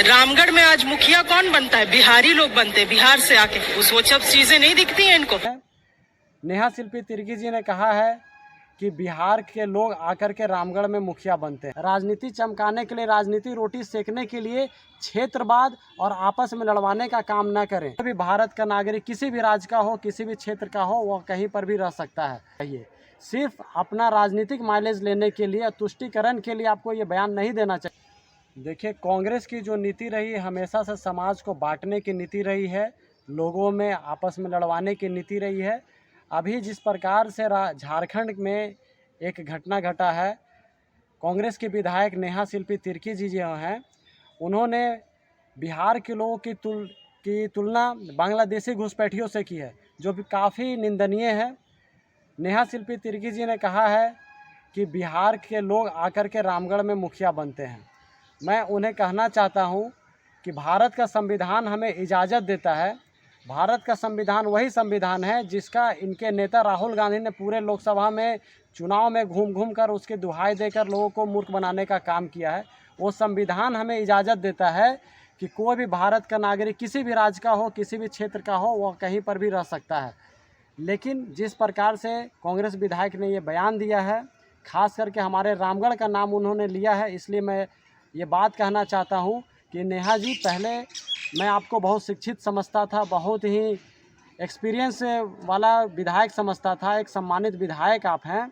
रामगढ़ में आज मुखिया कौन बनता है? बिहारी लोग बनते हैं, बिहार से आके। वो सब चीजें नहीं दिखती हैं इनको। नेहा शिल्पी तिर्की जी ने कहा है कि बिहार के लोग आकर के रामगढ़ में मुखिया बनते हैं। राजनीति चमकाने के लिए, राजनीति रोटी सेकने के लिए क्षेत्रवाद और आपस में लड़वाने का काम न करें। अभी भारत का नागरिक किसी भी राज्य का हो, किसी भी क्षेत्र का हो, वह कहीं पर भी रह सकता है। ये सिर्फ अपना राजनीतिक माइलेज लेने के लिए, तुष्टीकरण के लिए आपको ये बयान नहीं देना चाहिए। देखिए, कांग्रेस की जो नीति रही हमेशा से समाज को बांटने की नीति रही है, लोगों में आपस में लड़वाने की नीति रही है। अभी जिस प्रकार से झारखंड में एक घटना घटा है, कांग्रेस के विधायक नेहा शिल्पी तिर्की जी जो हैं, उन्होंने बिहार के लोगों की तुलना बांग्लादेशी घुसपैठियों से की है, जो भी काफ़ी निंदनीय है। नेहा शिल्पी तिर्की जी ने कहा है कि बिहार के लोग आकर के रामगढ़ में मुखिया बनते हैं। मैं उन्हें कहना चाहता हूं कि भारत का संविधान हमें इजाज़त देता है। भारत का संविधान वही संविधान है जिसका इनके नेता राहुल गांधी ने पूरे लोकसभा में चुनाव में घूम घूम कर उसके दुहाई देकर लोगों को मूर्ख बनाने का काम किया है। वो संविधान हमें इजाज़त देता है कि कोई भी भारत का नागरिक किसी भी राज्य का हो, किसी भी क्षेत्र का हो, वह कहीं पर भी रह सकता है। लेकिन जिस प्रकार से कांग्रेस विधायक ने ये बयान दिया है, खास करके हमारे रामगढ़ का नाम उन्होंने लिया है, इसलिए मैं ये बात कहना चाहता हूँ कि नेहा जी, पहले मैं आपको बहुत शिक्षित समझता था, बहुत ही एक्सपीरियंस वाला विधायक समझता था। एक सम्मानित विधायक आप हैं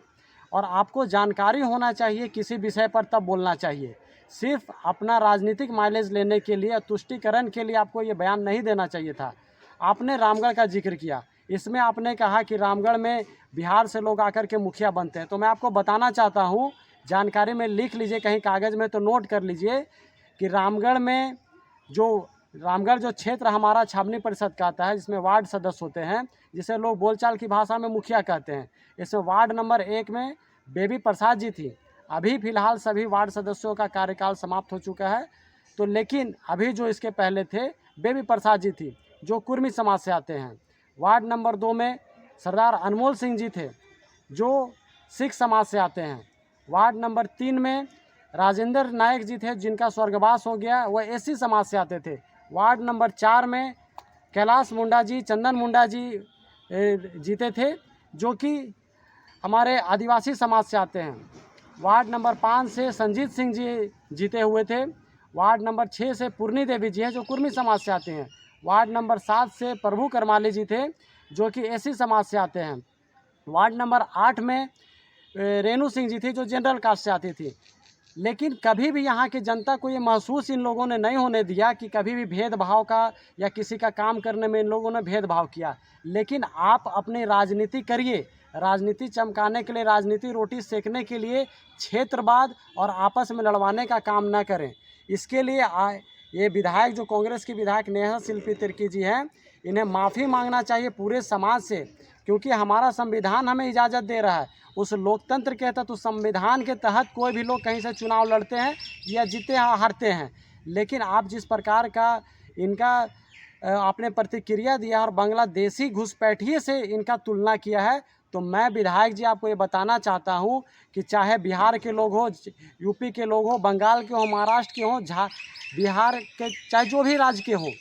और आपको जानकारी होना चाहिए किसी विषय पर, तब बोलना चाहिए। सिर्फ अपना राजनीतिक माइलेज लेने के लिए, तुष्टीकरण के लिए आपको ये बयान नहीं देना चाहिए था। आपने रामगढ़ का जिक्र किया, इसमें आपने कहा कि रामगढ़ में बिहार से लोग आकर के मुखिया बनते हैं। तो मैं आपको बताना चाहता हूँ, जानकारी में लिख लीजिए, कहीं कागज़ में तो नोट कर लीजिए कि रामगढ़ जो क्षेत्र हमारा छावनी परिषद का आता है, जिसमें वार्ड सदस्य होते हैं, जिसे लोग बोलचाल की भाषा में मुखिया कहते हैं, इसमें वार्ड नंबर 1 में बेबी प्रसाद जी थी। अभी फ़िलहाल सभी वार्ड सदस्यों का कार्यकाल समाप्त हो चुका है, तो लेकिन अभी जो इसके पहले थे बेबी प्रसाद जी थी, जो कुर्मी समाज से आते हैं। वार्ड नंबर 2 में सरदार अनमोल सिंह जी थे, जो सिख समाज से आते हैं। वार्ड नंबर 3 में राजेंद्र नायक जी थे, जिनका स्वर्गवास हो गया, वह एससी समाज से आते थे। वार्ड नंबर 4 में कैलाश मुंडा जी, चंदन मुंडा जी जीते थे, जो कि हमारे आदिवासी समाज से आते हैं। वार्ड नंबर 5 से संजीत सिंह जी जीते हुए थे। वार्ड नंबर 6 से पूर्णी देवी जी हैं, जो कुर्मी समाज से आते हैं। वार्ड नंबर 7 से प्रभु करमाली जी थे, जो कि एससी समाज से आते हैं। वार्ड नंबर 8 में रेणु सिंह जी थी, जो जनरल कास्ट से आती थी। लेकिन कभी भी यहाँ की जनता को ये महसूस इन लोगों ने नहीं होने दिया कि कभी भी भेदभाव का या किसी का काम करने में इन लोगों ने भेदभाव किया। लेकिन आप अपनी राजनीति करिए, राजनीति चमकाने के लिए, राजनीति रोटी सेकने के लिए क्षेत्रवाद और आपस में लड़वाने का काम ना करें। इसके लिए ये विधायक, जो कांग्रेस की विधायक नेहा शिल्पी तिर्की जी हैं, इन्हें माफ़ी मांगना चाहिए पूरे समाज से, क्योंकि हमारा संविधान हमें इजाज़त दे रहा है। उस लोकतंत्र के तहत, उस संविधान के तहत कोई भी लोग कहीं से चुनाव लड़ते हैं या जीते हैं, हारते हैं। लेकिन आप जिस प्रकार का इनका आपने प्रतिक्रिया दिया और बांग्लादेशी घुसपैठिए से इनका तुलना किया है, तो मैं विधायक जी आपको ये बताना चाहता हूँ कि चाहे बिहार के लोग हो, यूपी के लोग हो, बंगाल के हो, महाराष्ट्र के हो, बिहार के, चाहे जो भी राज्य के हो,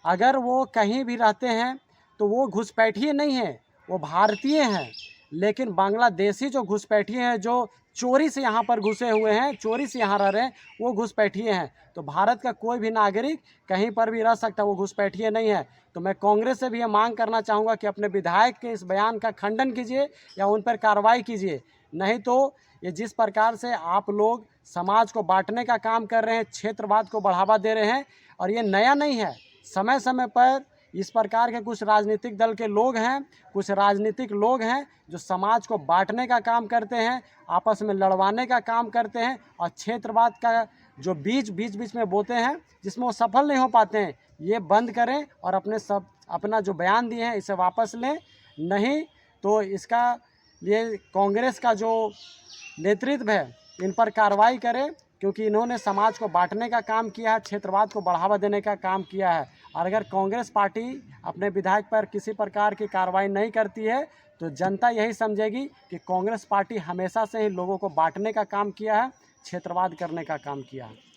अगर वो कहीं भी रहते हैं तो वो घुसपैठिए नहीं है, वो भारतीय हैं। लेकिन बांग्लादेशी जो घुसपैठिए हैं, जो चोरी से यहाँ पर घुसे हुए हैं, चोरी से यहाँ रह रहे हैं, वो घुसपैठिए हैं। तो भारत का कोई भी नागरिक कहीं पर भी रह सकता है, वो घुसपैठिए नहीं है। तो मैं कांग्रेस से भी ये मांग करना चाहूँगा कि अपने विधायक के इस बयान का खंडन कीजिए या उन पर कार्रवाई कीजिए। नहीं तो ये जिस प्रकार से आप लोग समाज को बांटने का काम कर रहे हैं, क्षेत्रवाद को बढ़ावा दे रहे हैं, और ये नया नहीं है। समय समय पर इस प्रकार के कुछ राजनीतिक दल के लोग हैं, कुछ राजनीतिक लोग हैं जो समाज को बांटने का काम करते हैं, आपस में लड़वाने का काम करते हैं, और क्षेत्रवाद का जो बीज में बोते हैं, जिसमें वो सफल नहीं हो पाते हैं। ये बंद करें और अपना जो बयान दिए हैं इसे वापस लें। नहीं तो इसका ये कांग्रेस का जो नेतृत्व है, इन पर कार्रवाई करें, क्योंकि इन्होंने समाज को बांटने का काम किया है, क्षेत्रवाद को बढ़ावा देने का काम किया है। और अगर कांग्रेस पार्टी अपने विधायक पर किसी प्रकार की कार्रवाई नहीं करती है, तो जनता यही समझेगी कि कांग्रेस पार्टी हमेशा से ही लोगों को बांटने का काम किया है, क्षेत्रवाद करने का काम किया है।